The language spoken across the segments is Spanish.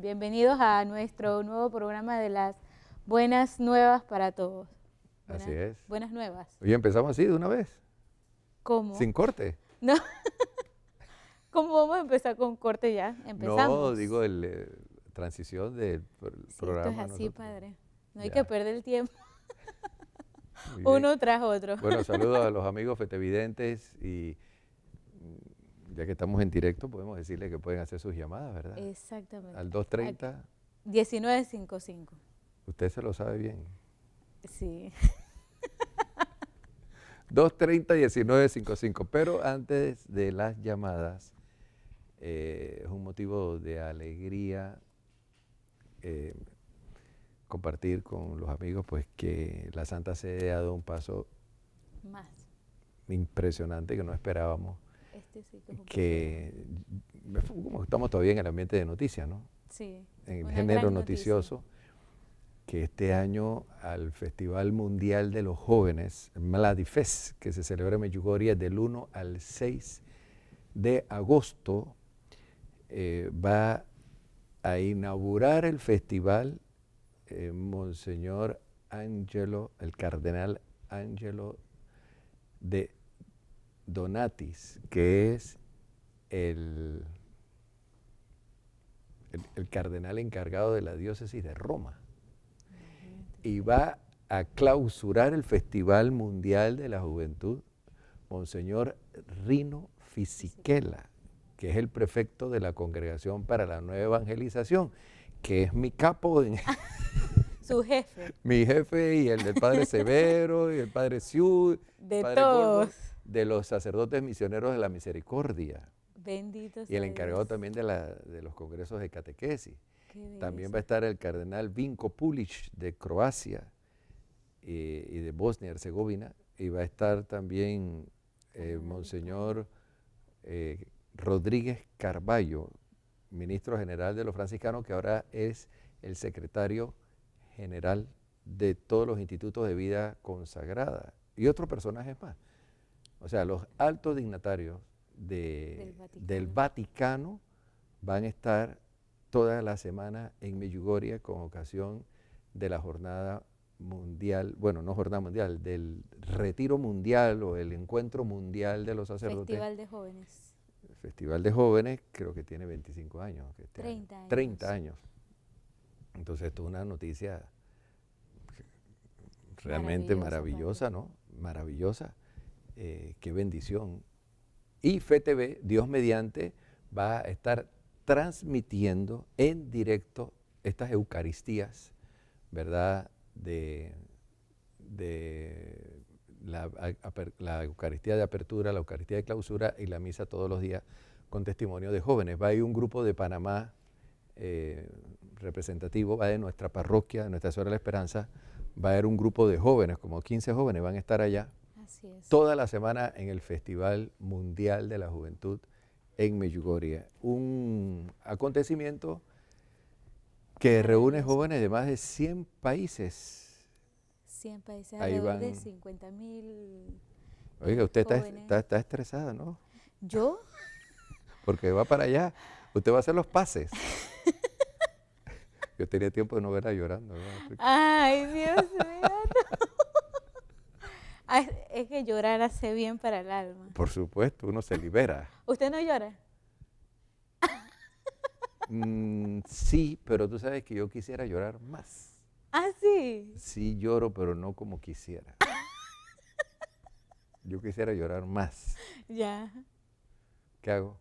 Bienvenidos a nuestro nuevo programa de las buenas nuevas para todos. Así es. Buenas nuevas. Oye, empezamos así de una vez, ¿Cómo? sin corte. No, ¿cómo vamos a empezar con corte ya? No, Empezamos. digo, transición del Sí, esto es programa. así, Nosotros. padre. No hay que Ya, perder el tiempo muy bien. uno tras otro. Bueno, saludos a los amigos fetevidentes y ya que estamos en directo, podemos decirle que pueden hacer sus llamadas, ¿verdad? Exactamente. Al 230, 1955. usted se lo sabe bien. Sí. 230-1955. Pero antes de las llamadas, es un motivo de alegría compartir con los amigos pues que la Santa Sede ha dado un paso Más. impresionante que no esperábamos, Este sí que es un que como estamos todavía en el ambiente de noticias, ¿no? Sí. En el Una género gran noticia. noticioso, que este año al Festival Mundial de los Jóvenes, Mladifest, que se celebra en Medjugorje del 1 al 6 de agosto, va a inaugurar el festival Monseñor Angelo, el cardenal Angelo de Donatis, que es el cardenal encargado de la diócesis de Roma. Y va a clausurar el Festival Mundial de la Juventud Monseñor Rino Fisichella, que es el prefecto de la Congregación para la Nueva Evangelización, que es mi capo, Su jefe. mi jefe y el del padre Severo y el padre Siu, De padre todos. Gordo, de los sacerdotes misioneros de la misericordia. Bendito Y sea el encargado Dios. también de los congresos de catequesis. Qué También belleza. va a estar el cardenal Vinko Pulic de Croacia y de Bosnia y Herzegovina. Y va a estar también Monseñor Rodríguez Carballo, ministro general de los franciscanos, que ahora es el secretario general de todos los institutos de vida consagrada. Y otros personajes más. O sea, los altos dignatarios del Vaticano van a estar toda la semana en Medjugorje con ocasión de la jornada mundial, bueno, no jornada mundial, del retiro mundial o el encuentro mundial de los sacerdotes. Festival de jóvenes. El Festival de Jóvenes creo que tiene 25 años. 30 años. 30 años. Entonces esto es una noticia realmente maravillosa, ¿no? Maravillosa. Qué bendición. Y FETV, Dios mediante, va a estar transmitiendo en directo estas Eucaristías, ¿verdad? De la Eucaristía de apertura, la Eucaristía de clausura y la misa todos los días con testimonio de jóvenes. Va a ir un grupo de Panamá representativo, va de nuestra parroquia, de Nuestra Señora de la Esperanza, va a haber un grupo de jóvenes, como 15 jóvenes van a estar allá. Así es. Toda la semana en el Festival Mundial de la Juventud en Medjugorje. Un acontecimiento que reúne jóvenes de más de 100 países. 100 países, Ahí alrededor de van. 50.000. Oiga, usted jóvenes. está estresada, ¿no? ¿Yo? Porque va para allá. Usted va a hacer los pases. Yo tenía tiempo de no verla llorando, ¿verdad? Ay, Dios mío. Ay, es que llorar hace bien para el alma. Por supuesto, uno se libera. ¿Usted no llora? Sí, pero tú sabes que yo quisiera llorar más. Ah, sí. Sí lloro, pero no como quisiera. Yo quisiera llorar más. Ya. ¿Qué hago?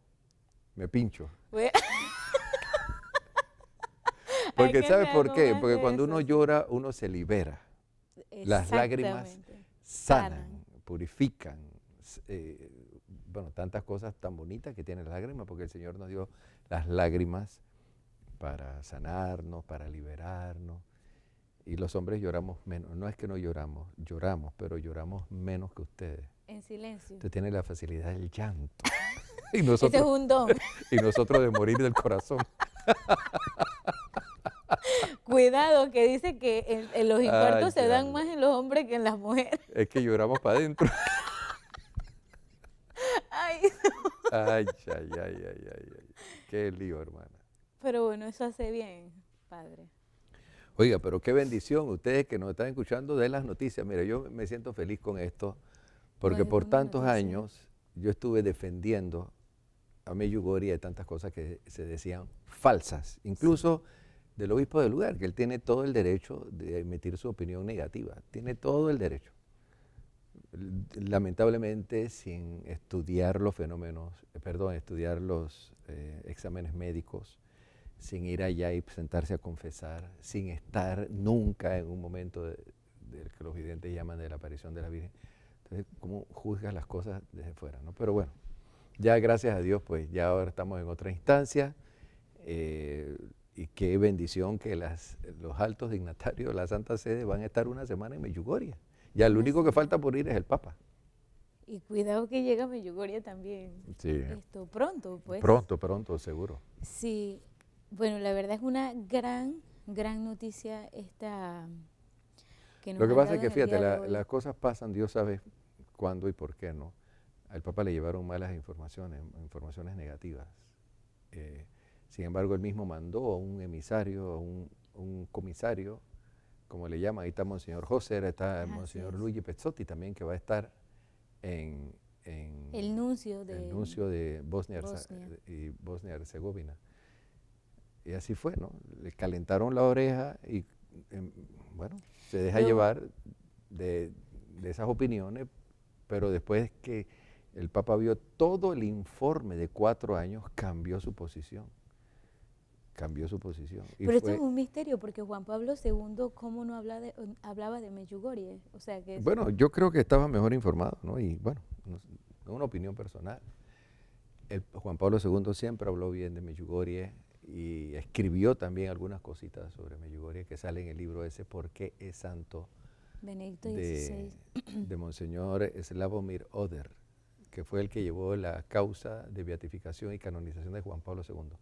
Me pincho. Voy- Porque que ¿sabes me por hago qué? más Porque de cuando eso, uno sí. llora, uno se libera. Las lágrimas Exactamente. sanan, purifican. Bueno, tantas cosas tan bonitas que tienen las lágrimas, porque el Señor nos dio las lágrimas para sanarnos, para liberarnos. Y los hombres lloramos menos. No es que no lloramos, pero lloramos menos que ustedes. En silencio. Usted tiene la facilidad del llanto. Y Ese es nosotros, un don. y nosotros de morir del corazón. Cuidado, que dice que los infartos se dan ya. más en los hombres que en las mujeres. Es que lloramos para adentro. Ay, Ay. Qué lío, hermana. Pero bueno, eso hace bien, padre. Oiga, pero qué bendición ustedes que nos están escuchando de las noticias. Mira, yo me siento feliz con esto porque Bueno, por buenas tantos noticias. años yo estuve defendiendo a Medjugorje de tantas cosas que se decían falsas, Sí. incluso del obispo del lugar, que él tiene todo el derecho de emitir su opinión negativa, tiene todo el derecho. Lamentablemente, sin estudiar los fenómenos, perdón, estudiar los exámenes médicos, sin ir allá y sentarse a confesar, sin estar nunca en un momento de que los videntes llaman de la aparición de la Virgen. Entonces, ¿cómo juzgas las cosas desde fuera, no? Pero bueno, ya gracias a Dios, pues ya ahora estamos en otra instancia, y qué bendición que los altos dignatarios de la Santa Sede van a estar una semana en Medjugorje. Ya el único que Así falta es. por ir es el Papa. Y cuidado que llega a Medjugorje también. Sí, Esto pronto, pues. pronto, pronto, seguro. Sí. Bueno, la verdad es una gran, gran noticia esta que nos Lo que has pasa es dado que, en el fíjate, día de hoy. las cosas pasan, Dios sabe cuándo y por qué, ¿no? Al Papa le llevaron malas informaciones, informaciones negativas. Eh, Sin embargo, él mismo mandó a un emisario, a un comisario, como le llaman, ahí está Monseñor José, está Así Monseñor es. Luigi Pezzotti también, que va a estar en El nuncio el de nuncio de Bosnia. y Bosnia-Herzegovina. Y así fue, ¿no? Le calentaron la oreja y, em, bueno, se deja Pero llevar de, de esas opiniones, pero después que el Papa vio todo el informe de 4 años, cambió su posición. Cambió su posición. Y Pero esto es fue, un misterio porque Juan Pablo II, ¿cómo no hablaba de Medjugorje? O sea que es, bueno, yo creo que estaba mejor informado, ¿no? Y bueno, es una opinión personal. Juan Pablo II siempre habló bien de Medjugorje y escribió también algunas cositas sobre Medjugorje que sale en el libro ese, ¿Por qué es santo? Benedicto de, XVI. de Monseñor Slavomir Oder, que fue el que llevó la causa de beatificación y canonización de Juan Pablo II.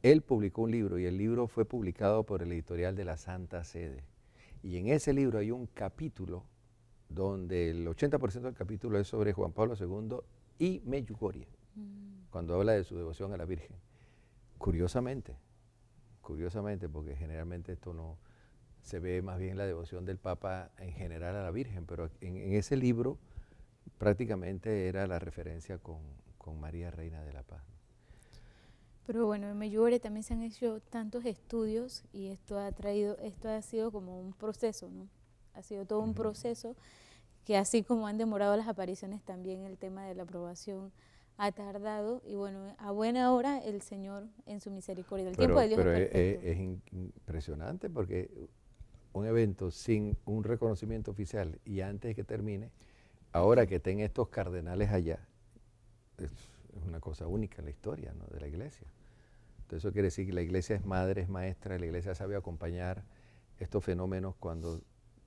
Él publicó un libro y el libro fue publicado por el editorial de la Santa Sede. Y en ese libro hay un capítulo donde el 80% del capítulo es sobre Juan Pablo II y Medjugorje, cuando habla de su devoción a la Virgen. Curiosamente, curiosamente, porque generalmente esto no se ve más bien la devoción del Papa en general a la Virgen, pero en ese libro prácticamente era la referencia con María Reina de la Paz. Pero bueno, en Medjugorje también se han hecho tantos estudios y esto ha sido como un proceso, ¿no? Ha sido todo un Ujú. proceso que así como han demorado las apariciones, también el tema de la aprobación ha tardado y bueno, a buena hora el Señor en su misericordia. El tiempo de Dios es Pero perfecto. es impresionante porque un evento sin un reconocimiento oficial y antes de que termine, ahora que estén estos cardenales allá, es una cosa única en la historia, ¿no?, de la iglesia. Entonces eso quiere decir que la iglesia es madre, es maestra, la iglesia sabe acompañar estos fenómenos cuando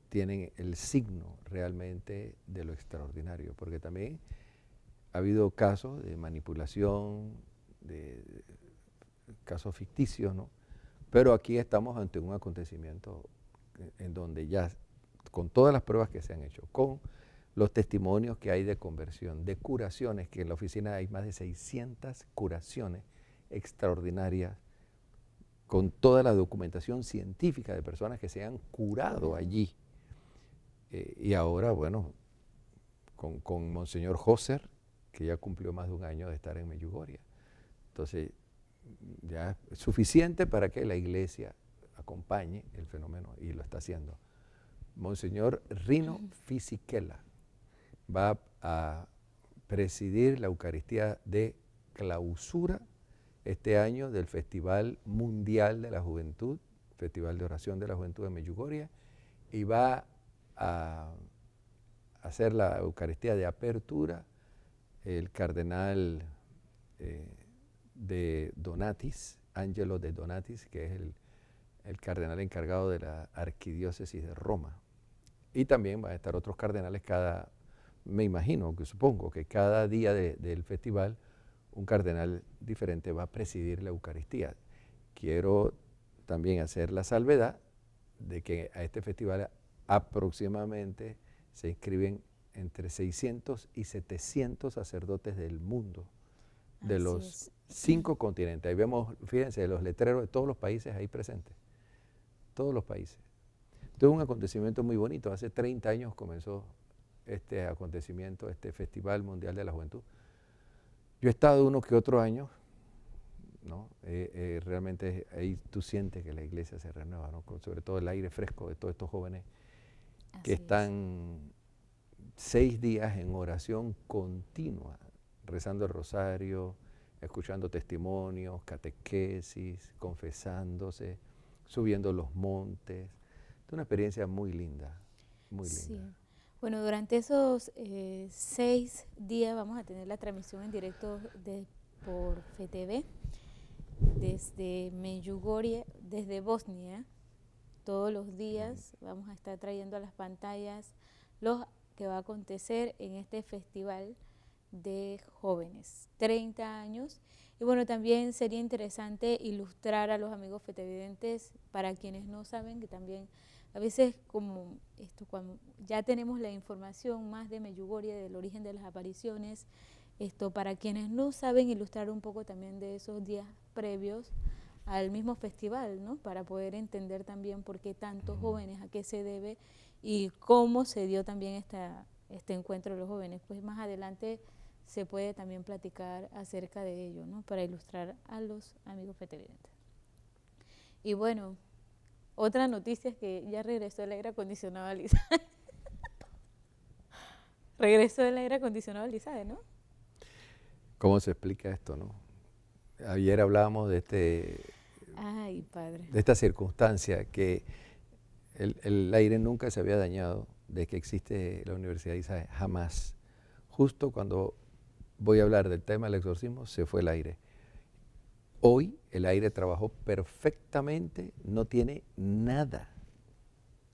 tienen el signo realmente de lo extraordinario, porque también ha habido casos de manipulación, de casos ficticios, ¿no? Pero aquí estamos ante un acontecimiento en donde ya, con todas las pruebas que se han hecho, con los testimonios que hay de conversión, de curaciones, que en la oficina hay más de 600 curaciones extraordinarias, con toda la documentación científica de personas que se han curado Curado. allí. Y ahora, bueno, con Monseñor Hosser, que ya cumplió más de un año de estar en Medjugorje. Entonces, ya es suficiente para que la iglesia acompañe el fenómeno y lo está haciendo. Monseñor Rino Fisichella va a presidir la Eucaristía de clausura este año del Festival Mundial de la Juventud, Festival de Oración de la Juventud de Medjugorje, y va a hacer la Eucaristía de apertura el cardenal eh, de Donatis, Angelo de Donatis, que es el cardenal encargado de la arquidiócesis de Roma. Y también van a estar otros cardenales me imagino, que supongo que cada día del festival un cardenal diferente va a presidir la Eucaristía. Quiero también hacer la salvedad de que a este festival aproximadamente se inscriben entre 600 y 700 sacerdotes del mundo, de Así los es. 5 continentes. Ahí vemos, fíjense, los letreros de todos los países ahí presentes. Todos los países. Esto es un acontecimiento muy bonito. Hace 30 años comenzó este acontecimiento, este Festival Mundial de la Juventud. Yo he estado uno que otro año, ¿no? Realmente ahí tú sientes que la iglesia se renueva, ¿no? Sobre todo el aire fresco de todos estos jóvenes que están 6 días en oración continua, rezando el rosario, escuchando testimonios, catequesis, confesándose, subiendo los montes. Es una experiencia muy linda, muy linda. Sí. Bueno, durante esos 6 días vamos a tener la transmisión en directo por FTV desde Medjugorje, desde Bosnia. Todos los días vamos a estar trayendo a las pantallas lo que va a acontecer en este festival de jóvenes, 30 años. Y bueno, también sería interesante ilustrar a los amigos fetividentes, para quienes no saben, que también a veces como esto, cuando ya tenemos la información más de Medjugorje, del origen de las apariciones, para quienes no saben, ilustrar un poco también de esos días previos al mismo festival, ¿no? Para poder entender también por qué tantos jóvenes, a qué se debe y cómo se dio también este encuentro de los jóvenes. Pues más adelante se puede también platicar acerca de ello, ¿no? Para ilustrar a los amigos fetividentes. Y bueno, otra noticia es que ya regresó el aire acondicionado a Lizade. Regresó el aire acondicionado a Lizade, ¿no? ¿Cómo se explica esto, no? Ayer hablábamos de Ay, padre. de esta circunstancia, que el aire nunca se había dañado desde que existe la Universidad de Lizade, jamás. Justo cuando voy a hablar del tema del exorcismo, se fue el aire. Hoy el aire trabajó perfectamente, no tiene nada,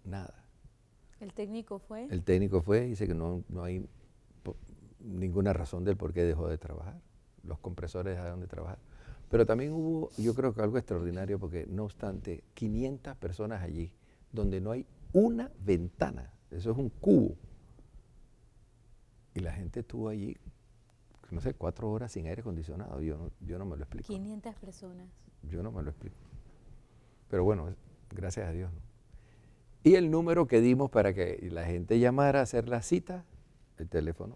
nada. ¿El técnico fue? El técnico fue y dice que no hay ninguna razón del por qué dejó de trabajar. Los compresores dejaron de trabajar. Pero también hubo, yo creo que algo extraordinario, porque no obstante, 500 personas allí, donde no hay una ventana, eso es un cubo. Y la gente estuvo allí, no sé, 4 horas sin aire acondicionado. Yo no me lo explico. 500 personas. Yo no me lo explico. Pero bueno, gracias a Dios, ¿no? Y el número que dimos para que la gente llamara a hacer la cita, el teléfono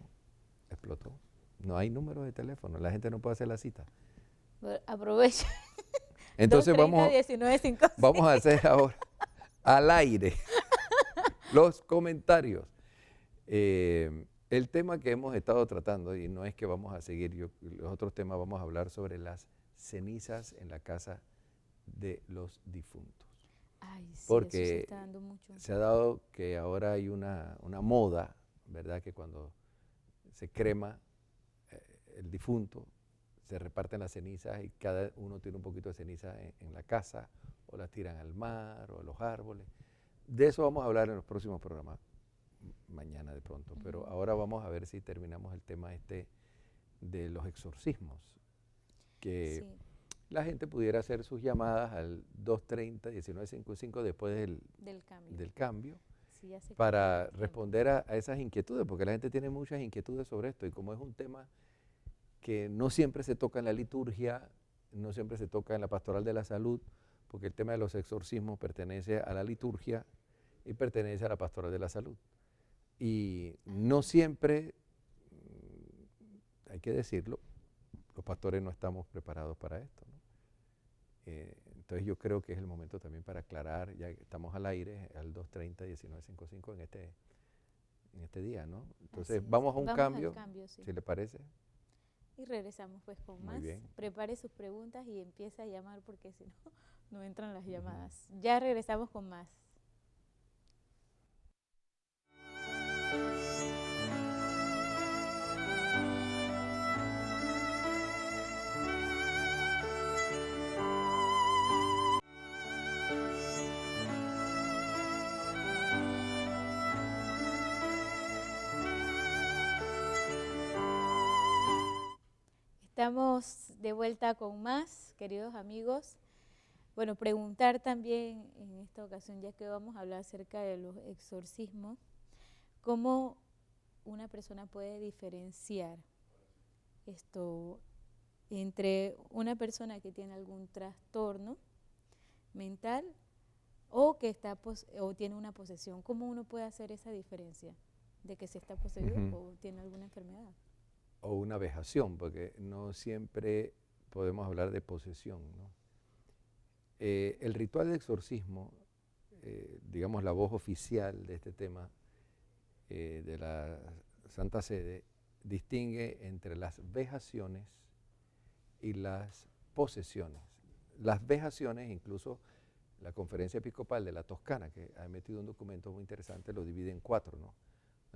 explotó. No hay número de teléfono, la gente no puede hacer la cita. Aprovecha. Entonces 230-1955. vamos a hacer ahora al aire los comentarios. El tema que hemos estado tratando, y no es que vamos a seguir los otros temas, vamos a hablar sobre las cenizas en la casa de los difuntos. Ay, sí, porque eso se está dando mucho. se ha dado que ahora hay una moda, ¿verdad? Que cuando se crema el difunto, se reparten las cenizas y cada uno tiene un poquito de ceniza en la casa, o las tiran al mar o a los árboles. De eso vamos a hablar en los próximos programas, mañana de pronto, pero ahora vamos a ver si terminamos el tema de los exorcismos, que Sí. la gente pudiera hacer sus llamadas al 230-1955 después del cambio Sí, ya se para cambió el responder a esas inquietudes, porque la gente tiene muchas inquietudes sobre esto, y como es un tema que no siempre se toca en la liturgia, no siempre se toca en la pastoral de la salud, porque el tema de los exorcismos pertenece a la liturgia y pertenece a la pastoral de la salud. Y no siempre, hay que decirlo, los pastores no estamos preparados para esto, ¿no? Entonces yo creo que es el momento también para aclarar, ya que estamos al aire, al 230-1955 en este día, ¿no? Entonces vamos a un cambio, sí. si le parece. Y regresamos pues con Muy más. bien. Prepare sus preguntas y empiece a llamar, porque si no, no entran las llamadas. Ya regresamos con más. Estamos de vuelta con más, queridos amigos. Bueno, preguntar también en esta ocasión, ya que vamos a hablar acerca de los exorcismos, ¿cómo una persona puede diferenciar entre una persona que tiene algún trastorno mental o que está o tiene una posesión. ¿Cómo uno puede hacer esa diferencia de que se está poseído o tiene alguna enfermedad? O una vejación, porque no siempre podemos hablar de posesión, ¿no? El ritual de exorcismo, digamos la voz oficial de este tema de la Santa Sede, distingue entre las vejaciones y las posesiones. Las vejaciones, incluso la Conferencia Episcopal de la Toscana, que ha emitido un documento muy interesante, lo divide en 4, ¿no?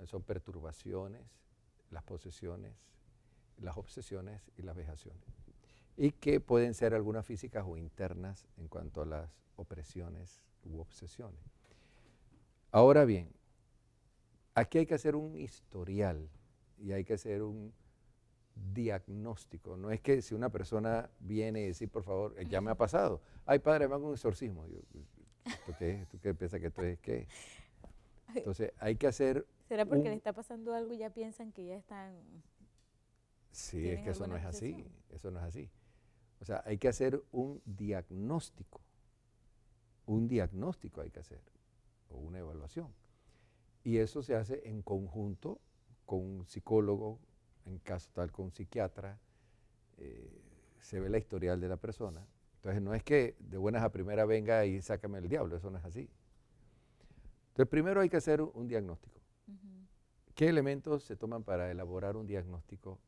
Son perturbaciones, las posesiones, las obsesiones y las vejaciones. Y que pueden ser algunas físicas o internas en cuanto a las opresiones u obsesiones. Ahora bien, aquí hay que hacer un historial y hay que hacer un diagnóstico. No es que si una persona viene y dice, por favor, ya me ha pasado, ay padre, me hago un exorcismo. ¿Esto qué es? ¿Tú qué piensas que esto es qué? Entonces hay que hacer ¿Será porque le está pasando algo y ya piensan que ya están... Sí, es que eso no es así, eso no es así. O sea, hay que hacer un diagnóstico hay que hacer, o una evaluación. Y eso se hace en conjunto con un psicólogo, en caso tal con un psiquiatra, se ve la historial de la persona. Entonces no es que de buenas a primera venga y sácame el diablo, eso no es así. Entonces primero hay que hacer un diagnóstico. ¿Qué elementos se toman para elaborar un diagnóstico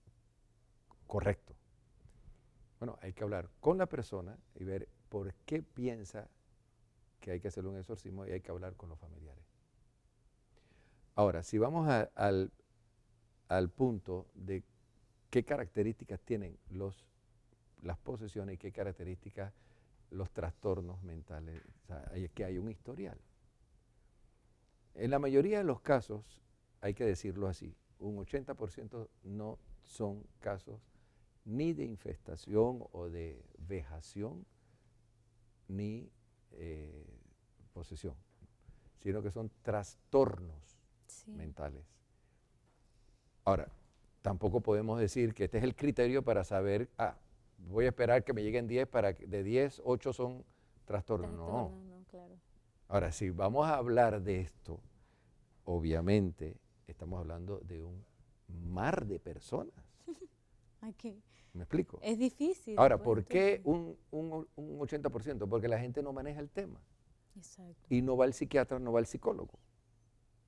correcto? Bueno, hay que hablar con la persona y ver por qué piensa que hay que hacerle un exorcismo y hay que hablar con los familiares. Ahora, si vamos al punto de qué características tienen las posesiones y qué características los trastornos mentales, o sea, que hay un historial. En la mayoría de los casos, hay que decirlo así, un 80% no son casos ni de infestación o de vejación, ni posesión, sino que son trastornos mentales. Ahora, tampoco podemos decir que este es el criterio para saber, voy a esperar que me lleguen 10 para que de 10, 8 son trastornos. No, claro. Ahora, si vamos a hablar de esto, obviamente estamos hablando de un mar de personas. ¿Me explico? Es difícil. Ahora, ¿por qué un 80%? Porque la gente no maneja el tema. Exacto. Y no va al psiquiatra, no va al psicólogo.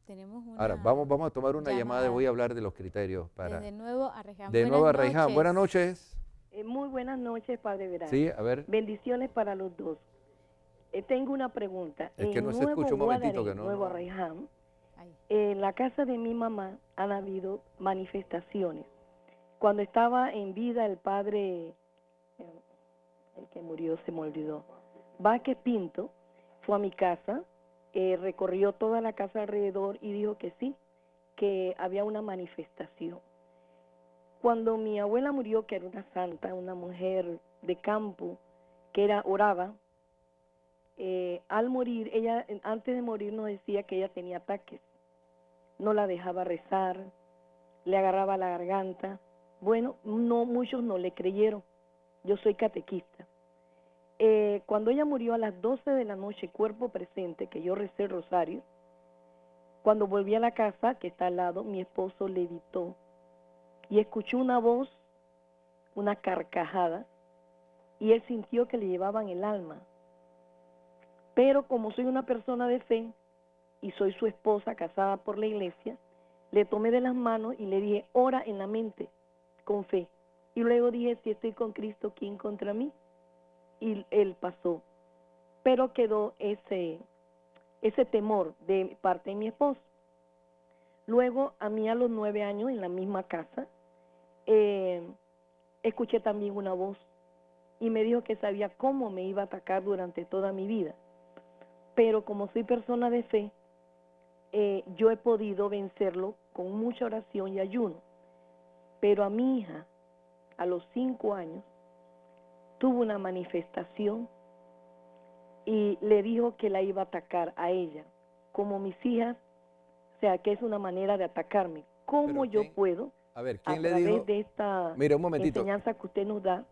Tenemos una Ahora, vamos a tomar una llamada y voy a hablar de los criterios para... De nuevo a Reján. De nuevo a Reján. Buenas noches. Muy buenas noches, Padre Verán. Sí, a ver. Bendiciones para los dos. Tengo una pregunta. Es que no se escucha un momentito que no. Nuevo Reján, en la casa de mi mamá han habido manifestaciones. Cuando estaba en vida el padre, el que murió se me olvidó, Vázquez Pinto, fue a mi casa, recorrió toda la casa alrededor y dijo que sí, que había una manifestación. Cuando mi abuela murió, que era una santa, una mujer de campo, que oraba, al morir, ella, antes de morir nos decía que ella tenía ataques, no la dejaba rezar, le agarraba la garganta. Bueno, no, muchos no le creyeron, yo soy catequista. Cuando ella murió a las 12 de la noche, cuerpo presente, que yo recé el rosario, cuando volví a la casa, que está al lado, mi esposo levitó y escuchó una voz, una carcajada, y él sintió que le llevaban el alma. Pero como soy una persona de fe y soy su esposa casada por la iglesia, le tomé de las manos y le dije, ora en la mente, con fe. Y luego dije, si estoy con Cristo, ¿quién contra mí? Y él pasó. Pero quedó ese temor de parte de mi esposo. Luego, a mí a los 9 años, en la misma casa, escuché también una voz y me dijo que sabía cómo me iba a atacar durante toda mi vida. Pero como soy persona de fe, yo he podido vencerlo con mucha oración y ayuno. Pero a mi hija, a los 5 años, tuvo una manifestación y le dijo que la iba a atacar a ella. Como mis hijas, o sea, que es una manera de atacarme. ¿Cómo yo puedo? A ver, a ¿quién le través dijo? de esta Mira, un momentito. enseñanza que usted nos da,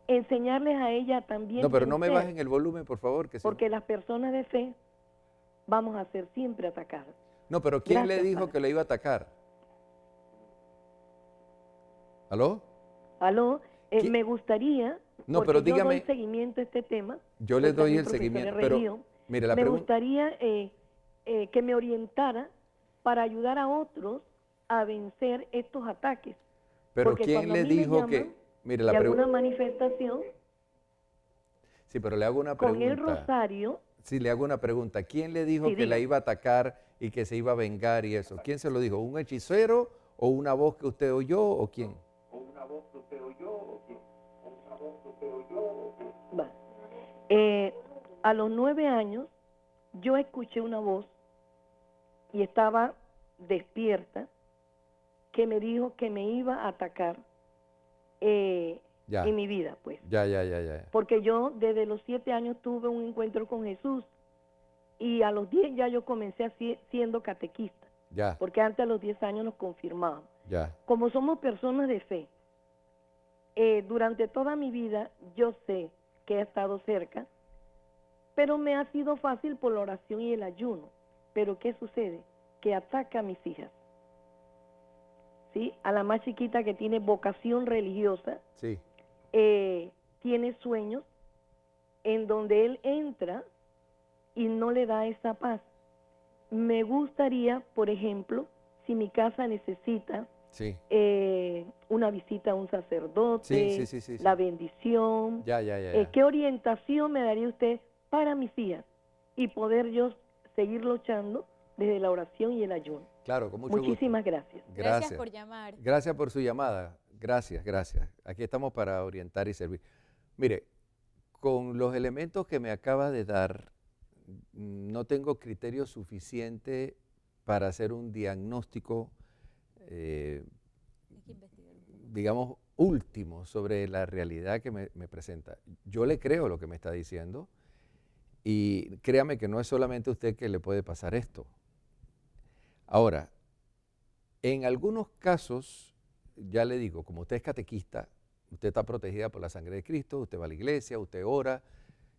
enseñarles a ella también No, pero no me vencer, bajen el volumen, por favor. Que si no... porque las personas de fe vamos a ser siempre atacadas. No, pero ¿quién le Gracias, dijo padre. que le iba a atacar? ¿Aló? Aló, ¿Qui- me gustaría, No, pero porque yo doy dígame, seguimiento a este tema, yo le soy doy también el profesora de seguimiento, pero religión, mire, la me pregunta... gustaría que me orientara para ayudar a otros a vencer estos ataques. Pero Porque ¿quién cuando a le mí me dijo llaman que... Mire, la de alguna pregunta... manifestación, Sí, pero le hago una con el pregunta. rosario, Sí, le hago una pregunta. ¿Quién le dijo sí, que la dígame. iba a atacar y que se iba a vengar y eso? ¿Quién se lo dijo? ¿Un hechicero o una voz que usted oyó o quién? Va. A los 9 años, yo escuché una voz y estaba despierta que me dijo que me iba a atacar Ya, en mi vida, pues. ya. Porque yo desde los 7 años tuve un encuentro con Jesús y a los 10 ya yo comencé siendo catequista, Ya, porque antes a los 10 años nos confirmaban. ya. Como somos personas de fe, durante toda mi vida yo sé que he estado cerca, pero me ha sido fácil por la oración y el ayuno. Pero ¿qué sucede? Que ataca a mis hijas. ¿Sí? A la más chiquita que tiene vocación religiosa, Sí, tiene sueños en donde él entra y no le da esa paz. Me gustaría, por ejemplo, si mi casa necesita sí. una visita a un sacerdote, Sí. la bendición, Ya. ¿qué orientación me daría usted para mis hijas y poder yo seguir luchando desde la oración y el ayuno? Claro, con mucho gusto. Muchísimas gracias. Gracias por llamar. Gracias por su llamada. Gracias. Aquí estamos para orientar y servir. Mire, con los elementos que me acaba de dar, no tengo criterio suficiente para hacer un diagnóstico, Hay que investigar un poco. digamos, último sobre la realidad que me presenta. Yo le creo lo que me está diciendo y créame que no es solamente a usted que le puede pasar esto. Ahora, en algunos casos, ya le digo, como usted es catequista, usted está protegida por la sangre de Cristo, usted va a la iglesia, usted ora.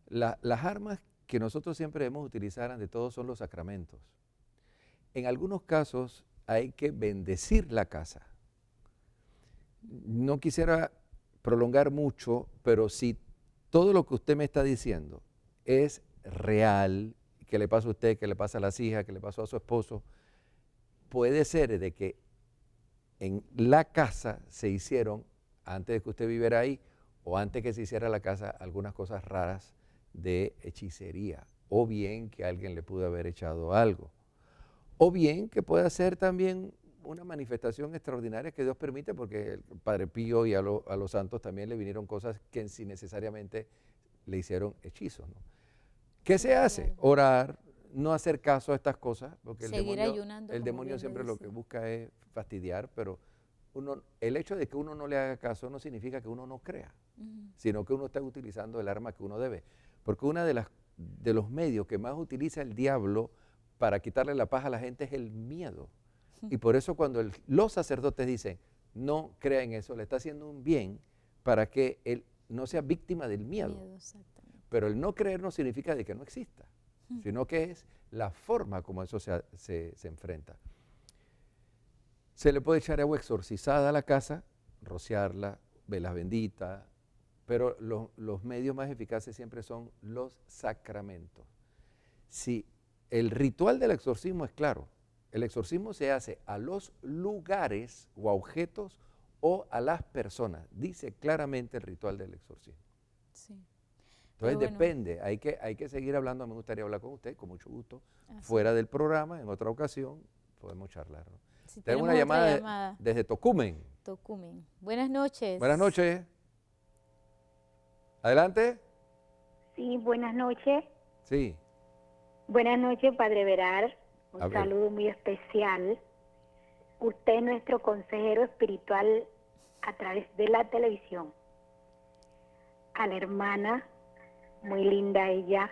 Las armas que nosotros siempre debemos utilizar ante todo son los sacramentos. En algunos casos hay que bendecir la casa. No quisiera prolongar mucho, pero si todo lo que usted me está diciendo es real, que le pasa a usted, que le pasa a las hijas, que le pasó a su esposo, puede ser de que en la casa se hicieron, antes de que usted viviera ahí, o antes que se hiciera la casa, algunas cosas raras de hechicería, o bien que alguien le pudo haber echado algo, o bien que pueda ser también una manifestación extraordinaria que Dios permite, porque el Padre Pío y a los santos también le vinieron cosas que en sí necesariamente le hicieron hechizos, ¿no? ¿Qué se hace? Claro. Orar, no hacer caso a estas cosas, porque Seguir ayunando, el como demonio bien siempre lo lo que dice. busca es fastidiar, pero el hecho de que uno no le haga caso no significa que uno no crea, sino que uno está utilizando el arma que uno debe. Porque uno de los medios que más utiliza el diablo para quitarle la paz a la gente es el miedo. Y por eso cuando los sacerdotes dicen, no crea en eso, le está haciendo un bien para que él no sea víctima del miedo. Exactamente. Pero el no creer no significa de que no exista, sino que es la forma como eso se enfrenta. Se le puede echar agua exorcizada a la casa, rociarla, velas benditas, pero los medios más eficaces siempre son los sacramentos. Si el ritual del exorcismo es claro, el exorcismo se hace a los lugares o a objetos o a las personas. Dice claramente el ritual del exorcismo. Sí. Entonces Pero bueno, depende, hay que seguir hablando, me gustaría hablar con usted, con mucho gusto, así fuera es. del programa, en otra ocasión, podemos charlar, ¿no? Si Tenemos tenemos una otra llamada desde Tocumen. Tocumen. Buenas noches. Buenas noches. Adelante. Sí, buenas noches. Sí, Buenas noches, Padre Verar. Un A ver. saludo muy especial. Usted es nuestro consejero espiritual a través de la televisión. A la hermana, muy linda ella.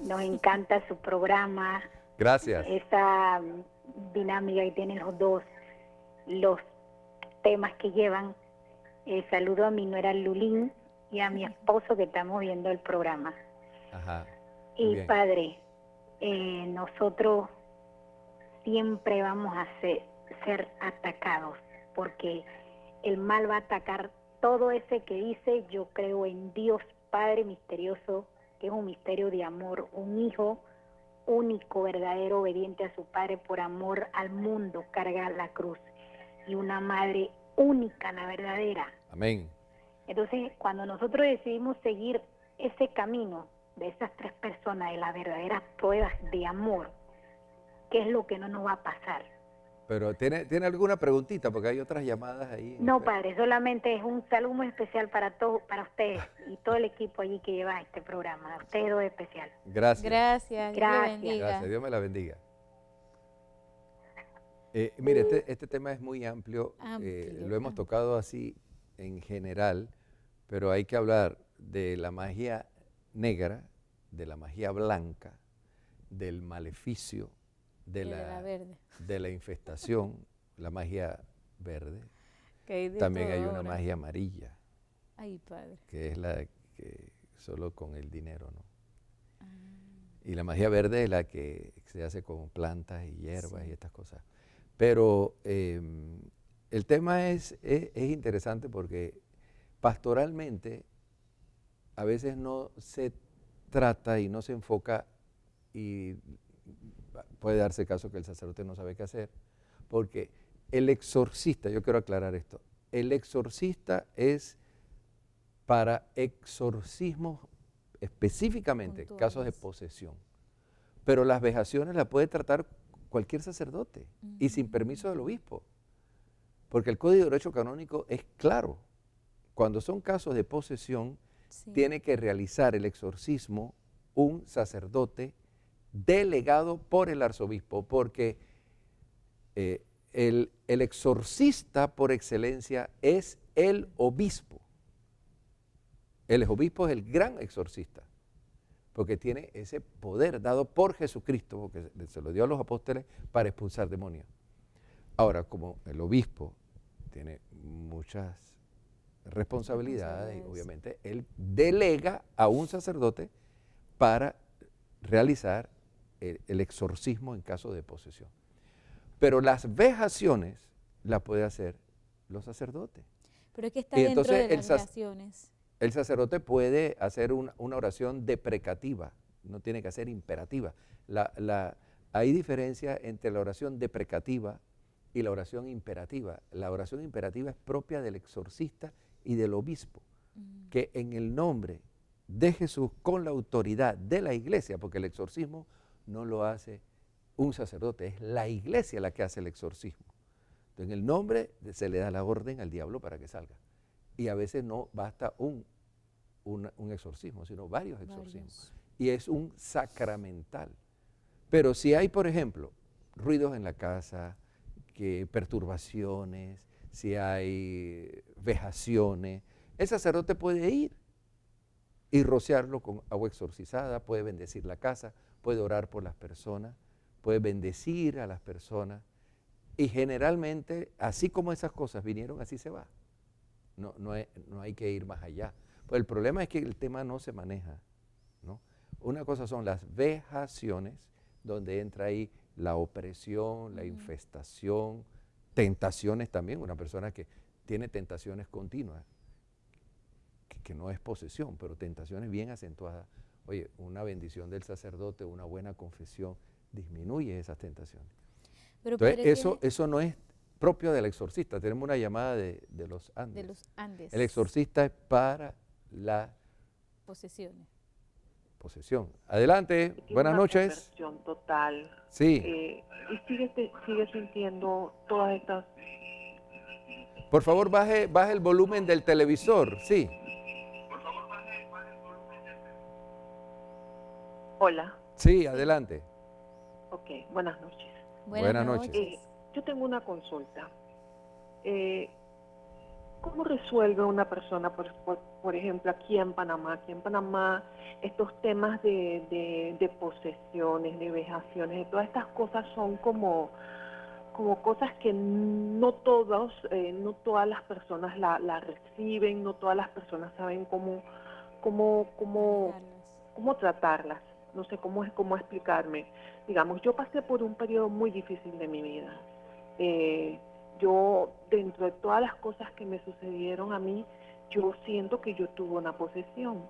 Nos encanta su programa, gracias. esa dinámica que tienen los dos, los temas que llevan. Saludo a mi nuera Lulín y a mi esposo que estamos viendo el programa. Ajá. Y Bien. Padre, nosotros siempre vamos a ser atacados, porque el mal va a atacar todo ese que dice: yo creo en Dios Padre misterioso, que es un misterio de amor, un hijo único, verdadero, obediente a su Padre por amor al mundo, carga la cruz, y una madre única, la verdadera. Amén. Entonces, cuando nosotros decidimos seguir ese camino de esas tres personas, de las verdaderas pruebas de amor, ¿qué es lo que no nos va a pasar? Pero ¿tiene alguna preguntita? Porque hay otras llamadas ahí. No, Padre, solamente es un saludo muy especial para todos, para ustedes y todo el equipo allí que lleva este programa. A ustedes dos especial. Gracias. Gracias, Dios le Gracias. bendiga. Gracias, Dios me la bendiga. Mire, este tema es muy amplio, lo hemos tocado así en general, pero hay que hablar de la magia negra, de la magia blanca, del maleficio, de la infestación, la magia verde. También hay una magia amarilla, que es la que solo con el dinero, ¿no? Y la magia verde es la que se hace con plantas y hierbas y estas cosas. Pero el tema es interesante porque pastoralmente a veces no se trata y no se enfoca, y puede darse caso que el sacerdote no sabe qué hacer, porque el exorcista, yo quiero aclarar esto, el exorcista es para exorcismos específicamente, casos de posesión, pero las vejaciones las puede tratar cualquier sacerdote y sin permiso del obispo, porque el Código de Derecho Canónico es claro. Cuando son casos de posesión, tiene que realizar el exorcismo un sacerdote delegado por el arzobispo, porque el exorcista por excelencia es el obispo. El obispo es el gran exorcista, porque tiene ese poder dado por Jesucristo, porque se lo dio a los apóstoles para expulsar demonios. Ahora, como el obispo tiene muchas responsabilidades, y obviamente él delega a un sacerdote para realizar el exorcismo en caso de posesión. Pero las vejaciones las puede hacer los sacerdotes. Pero es que está dentro de las vejaciones. El sacerdote puede hacer una oración deprecativa, no tiene que hacer imperativa. Hay diferencia entre la oración deprecativa y la oración imperativa. La oración imperativa es propia del exorcista y del obispo, que en el nombre de Jesús, con la autoridad de la iglesia, porque el exorcismo no lo hace un sacerdote, es la iglesia la que hace el exorcismo. Entonces, en el nombre se le da la orden al diablo para que salga. Y a veces no basta un exorcismo, sino varios exorcismos. Y es un sacramental. Pero si hay, por ejemplo, ruidos en la casa, perturbaciones, si hay vejaciones, el sacerdote puede ir y rociarlo con agua exorcizada, puede bendecir la casa, puede orar por las personas, puede bendecir a las personas. Y generalmente, así como esas cosas vinieron, así se va. No hay que ir más allá. Pues el problema es que el tema no se maneja, ¿no? Una cosa son las vejaciones, donde entra ahí la opresión, la infestación, tentaciones también. Una persona que tiene tentaciones continuas, que no es posesión, pero tentaciones bien acentuadas. Oye, una bendición del sacerdote, una buena confesión, disminuye esas tentaciones. Pero entonces, eso no es propio del exorcista. Tenemos una llamada de los Andes. De los Andes. El exorcista es para la posesión. Adelante, buenas noches. Conversión total. Sí. Y sigue sintiendo todas estas... Por favor, baje el volumen del televisor, sí. Hola. Sí, adelante. Ok, buenas noches. Buenas noches. Yo tengo una consulta. ¿Cómo resuelve una persona, por ejemplo, aquí en Panamá? Aquí en Panamá, estos temas de posesiones, de vejaciones, de todas estas cosas son como como cosas que no todas las personas la reciben, no todas las personas saben cómo tratarlas. No sé cómo explicarme. Digamos, yo pasé por un periodo muy difícil de mi vida. Yo, dentro de todas las cosas que me sucedieron a mí, yo siento que yo tuve una posesión.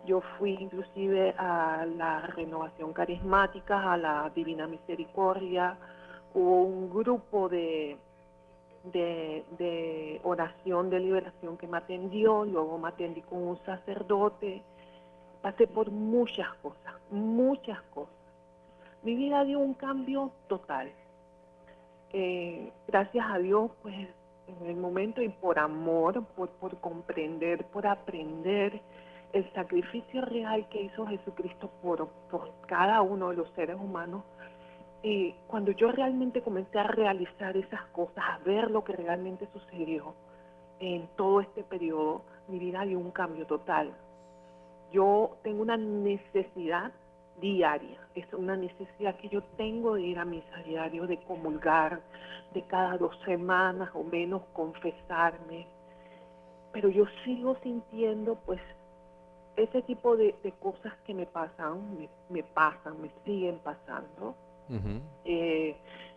Yo fui inclusive a la Renovación Carismática, a la Divina Misericordia. Hubo un grupo de oración de liberación que me atendió, luego me atendí con un sacerdote. Pasé por muchas cosas, muchas cosas. Mi vida dio un cambio total. Gracias a Dios, pues, en el momento y por amor, por comprender, por aprender el sacrificio real que hizo Jesucristo por cada uno de los seres humanos. Cuando yo realmente comencé a realizar esas cosas, a ver lo que realmente sucedió en todo este periodo, mi vida dio un cambio total. Yo tengo una necesidad diaria, es una necesidad que yo tengo de ir a misa diario, de comulgar, de cada 2 semanas o menos confesarme, pero yo sigo sintiendo pues ese tipo de cosas que me pasan, me siguen pasando.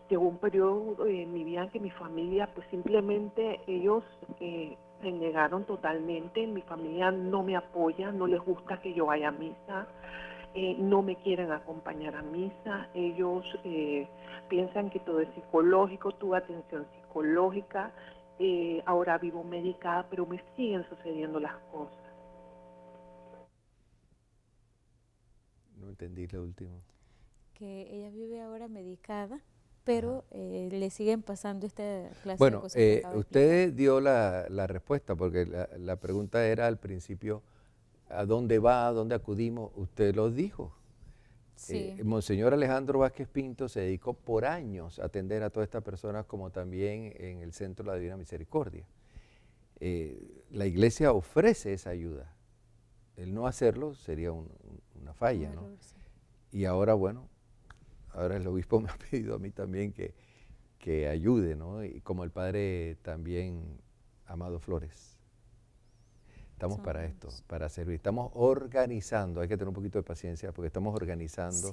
Llegó un periodo en mi vida en que mi familia, pues simplemente ellos se negaron totalmente. Mi familia no me apoya, no les gusta que yo vaya a misa, no me quieren acompañar a misa. Ellos piensan que todo es psicológico, tuve atención psicológica, ahora vivo medicada, pero me siguen sucediendo las cosas. No entendí lo último. Que ella vive ahora medicada, pero le siguen pasando esta clase Bueno, de cosas que acaba de usted explicar. dio la respuesta, porque la pregunta era al principio, ¿a dónde va? ¿A dónde acudimos? Usted lo dijo. Sí. Monseñor Alejandro Vázquez Pinto se dedicó por años a atender a todas estas personas, como también en el Centro de la Divina Misericordia. La Iglesia ofrece esa ayuda. El no hacerlo sería una falla, ¿no? Sí. Y ahora, bueno, ahora el obispo me ha pedido a mí también que ayude, ¿no? Y como el padre también, Amado Flores. Estamos para esto, para servir. Estamos organizando, hay que tener un poquito de paciencia porque estamos organizando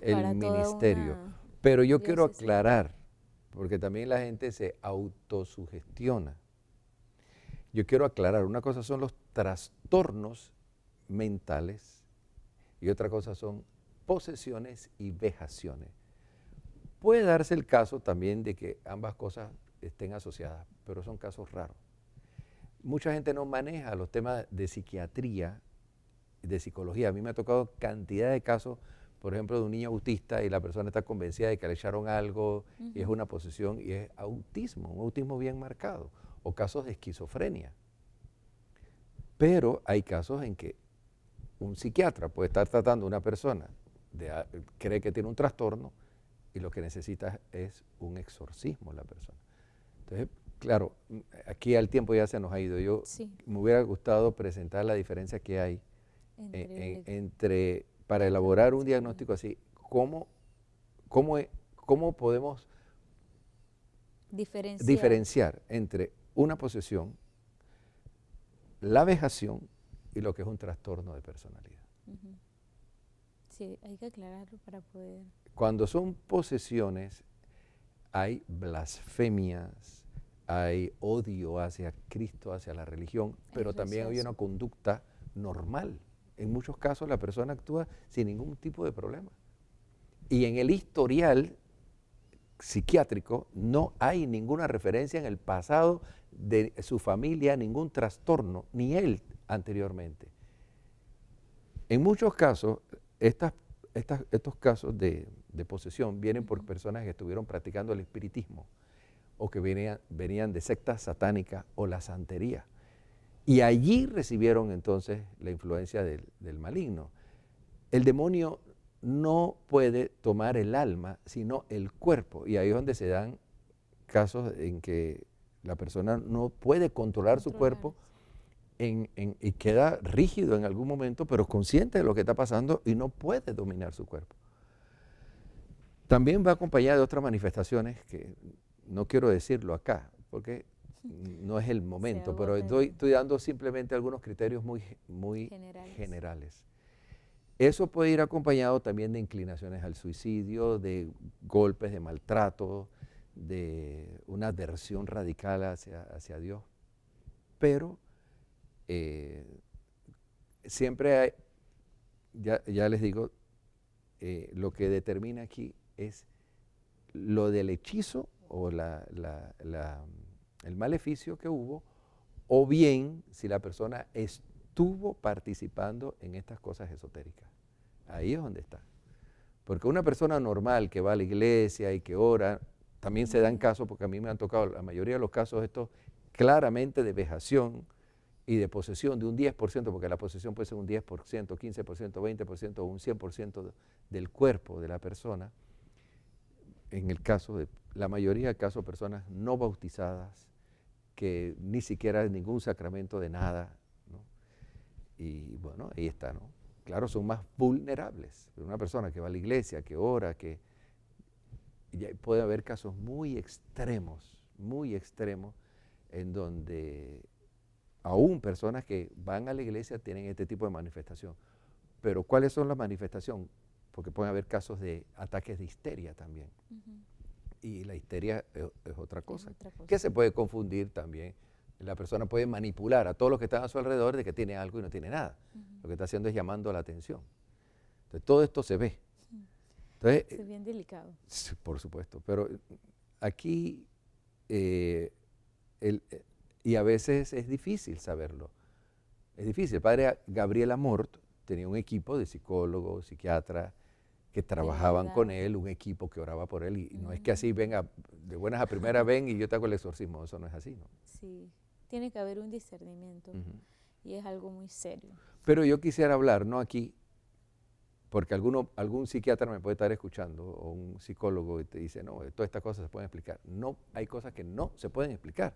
el ministerio. Pero yo quiero aclarar, porque también la gente se autosugestiona. Yo quiero aclarar, una cosa son los trastornos mentales y otra cosa son posesiones y vejaciones. Puede darse el caso también de que ambas cosas estén asociadas, pero son casos raros. Mucha gente no maneja los temas de psiquiatría, de psicología. A mí me ha tocado cantidad de casos, por ejemplo, de un niño autista y la persona está convencida de que le echaron algo y es una posesión y es autismo, un autismo bien marcado, o casos de esquizofrenia. Pero hay casos en que un psiquiatra puede estar tratando a una persona, cree que tiene un trastorno y lo que necesita es un exorcismo la persona. Entonces, claro, aquí al tiempo ya se nos ha ido. Yo me hubiera gustado presentar la diferencia que hay entre para elaborar un diagnóstico así, cómo podemos diferenciar entre una posesión, la vejación y lo que es un trastorno de personalidad. Sí, hay que aclararlo para poder... Cuando son posesiones, hay blasfemias, hay odio hacia Cristo, hacia la religión, pero también hay una conducta normal. En muchos casos la persona actúa sin ningún tipo de problema. Y en el historial psiquiátrico no hay ninguna referencia en el pasado de su familia, ningún trastorno, ni él anteriormente. En muchos casos, estos casos de posesión vienen por personas que estuvieron practicando el espiritismo o que venían de sectas satánicas o la santería. Y allí recibieron entonces la influencia del maligno. El demonio no puede tomar el alma, sino el cuerpo. Y ahí es donde se dan casos en que la persona no puede controlar su cuerpo y queda rígido en algún momento, pero consciente de lo que está pasando y no puede dominar su cuerpo. También va acompañada de otras manifestaciones que no quiero decirlo acá, porque no es el momento, pero estoy dando simplemente algunos criterios muy generales. Eso puede ir acompañado también de inclinaciones al suicidio, de golpes, de maltrato, de una aversión radical hacia Dios. Pero siempre hay, ya les digo, lo que determina aquí es lo del hechizo o el maleficio que hubo, o bien si la persona estuvo participando en estas cosas esotéricas. Ahí es donde está. Porque una persona normal que va a la iglesia y que ora, también se dan casos, porque a mí me han tocado la mayoría de los casos estos claramente de vejación y de posesión de un 10%, porque la posesión puede ser un 10%, 15%, 20% o un 100% del cuerpo de la persona. En el caso de la mayoría de casos, personas no bautizadas, que ni siquiera ningún sacramento de nada, ¿no? Y bueno, ahí está, ¿no? Claro, son más vulnerables. Pero una persona que va a la iglesia, que ora, que ya puede haber casos muy extremos, en donde aún personas que van a la iglesia tienen este tipo de manifestación. Pero ¿cuáles son las manifestaciones? Porque pueden haber casos de ataques de histeria también. Y la histeria es otra cosa, que se puede confundir también. La persona puede manipular a todos los que están a su alrededor de que tiene algo y no tiene nada. Lo que está haciendo es llamando la atención. Entonces, todo esto se ve. Entonces, es bien delicado. Por supuesto, pero aquí, y a veces es difícil saberlo. Es difícil. El padre Gabriel Amort tenía un equipo de psicólogos, psiquiatras, que trabajaban con él, un equipo que oraba por él, y no es que así venga, de buenas a primeras ven y yo te hago el exorcismo, eso no es así, ¿no? Sí, tiene que haber un discernimiento y es algo muy serio. Pero yo quisiera hablar, no aquí, porque algún psiquiatra me puede estar escuchando, o un psicólogo, y te dice, no, todas estas cosas se pueden explicar. No, hay cosas que no se pueden explicar.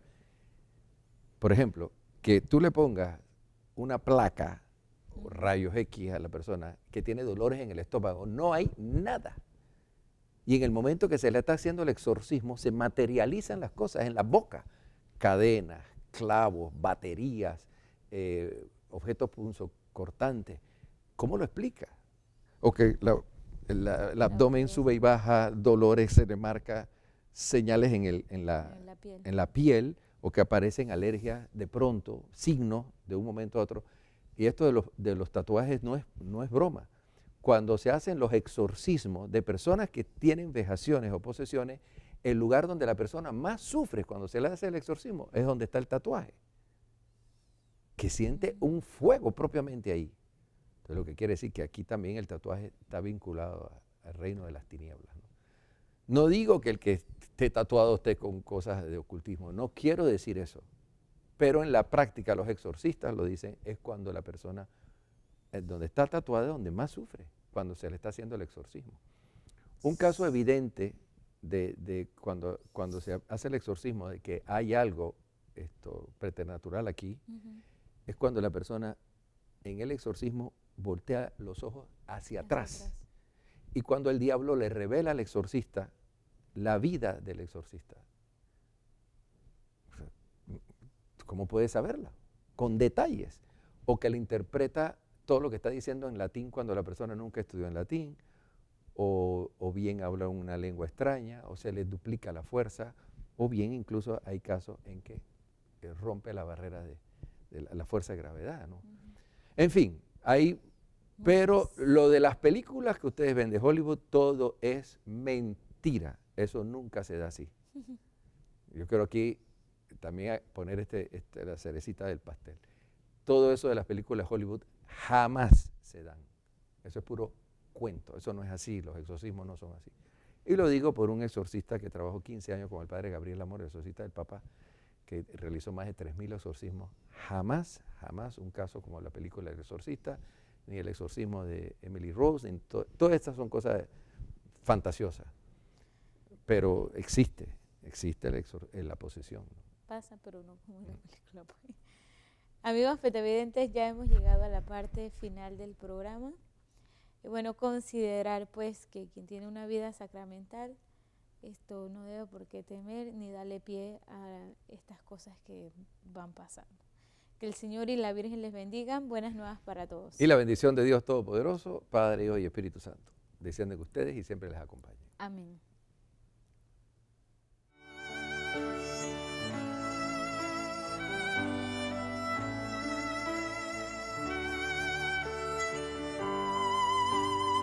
Por ejemplo, que tú le pongas una placa o rayos X a la persona que tiene dolores en el estómago, no hay nada. Y en el momento que se le está haciendo el exorcismo, se materializan las cosas en la boca. Cadenas, clavos, baterías, objetos punzocortantes. ¿Cómo lo explica? O que el abdomen sube y baja, dolores, se le marca señales en la piel, o que aparecen alergias de pronto, signos de un momento a otro. Y esto de los tatuajes no es broma. Cuando se hacen los exorcismos de personas que tienen vejaciones o posesiones, el lugar donde la persona más sufre cuando se le hace el exorcismo es donde está el tatuaje, que siente un fuego propiamente ahí. Entonces, lo que quiere decir que aquí también el tatuaje está vinculado al reino de las tinieblas, ¿no? No digo que el que esté tatuado esté con cosas de ocultismo, no quiero decir eso. Pero en la práctica los exorcistas lo dicen, es cuando la persona, donde está tatuada, es donde más sufre, cuando se le está haciendo el exorcismo. Un caso evidente de cuando se hace el exorcismo, de que hay algo preternatural aquí, es cuando la persona en el exorcismo voltea los ojos hacia atrás. Y cuando el diablo le revela al exorcista la vida del exorcista. ¿Cómo puede saberla? Con detalles. O que le interpreta todo lo que está diciendo en latín cuando la persona nunca estudió en latín, o bien habla una lengua extraña, o se le duplica la fuerza, o bien incluso hay casos en que rompe la barrera de la fuerza de gravedad, ¿no? En fin, pero lo de las películas que ustedes ven de Hollywood, todo es mentira. Eso nunca se da así. Yo quiero aquí también poner la cerecita del pastel. Todo eso de las películas de Hollywood jamás se dan. Eso es puro cuento, eso no es así, los exorcismos no son así. Y lo digo por un exorcista que trabajó 15 años con el padre Gabriel Amort, el exorcista del Papa, que realizó más de 3.000 exorcismos. Jamás un caso como la película El Exorcista, ni el exorcismo de Emily Rose, todas estas son cosas fantasiosas. Pero existe la posesión. Pasa, pero no como en la película. Pues. Amigos fetavidentes, ya hemos llegado a la parte final del programa. Y bueno, considerar pues que quien tiene una vida sacramental esto no debe por qué temer ni darle pie a estas cosas que van pasando. Que el Señor y la Virgen les bendigan. Buenas nuevas para todos. Y la bendición de Dios Todopoderoso, Padre, Hijo y Espíritu Santo, desciende con ustedes y siempre les acompañe. Amén.